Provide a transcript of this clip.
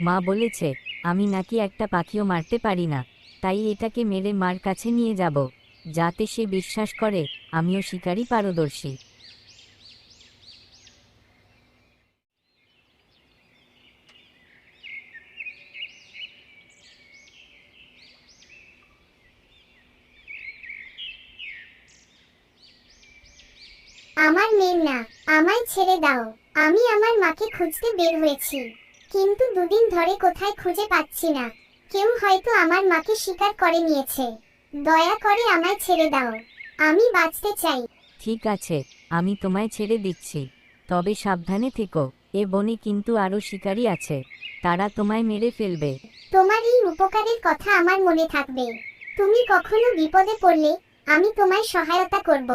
মা বলেছে আমি নাকি একটা পাখিও মারতে পারি না, তাই এটাকে মেরে মার কাছে নিয়ে যাব, যাতে সে বিশ্বাস করে আমিও শিকারী পারদর্শী। আমার মেয়ে না, আমায় ছেড়ে দাও। আমি আমার মাকে খুঁজতে বের হয়েছি, কিন্তু দুদিন ধরে কোথায় খুঁজে পাচ্ছি না। কেউ হয়তো আমার মাকে শিকার করে নিয়েছে। দয়া করে আমায় ছেড়ে দাও, আমি বাঁচতে চাই। ঠিক আছে, আমি তোমায় ছেড়ে দিচ্ছি, তবে সাবধানে থেকো। এ বনে কিন্তু আরও শিকারী আছে, তারা তোমায় মেরে ফেলবে। তোমার এই উপকারের কথা আমার মনে থাকবে। তুমি কখনো বিপদে পড়লে আমি তোমায় সহায়তা করব।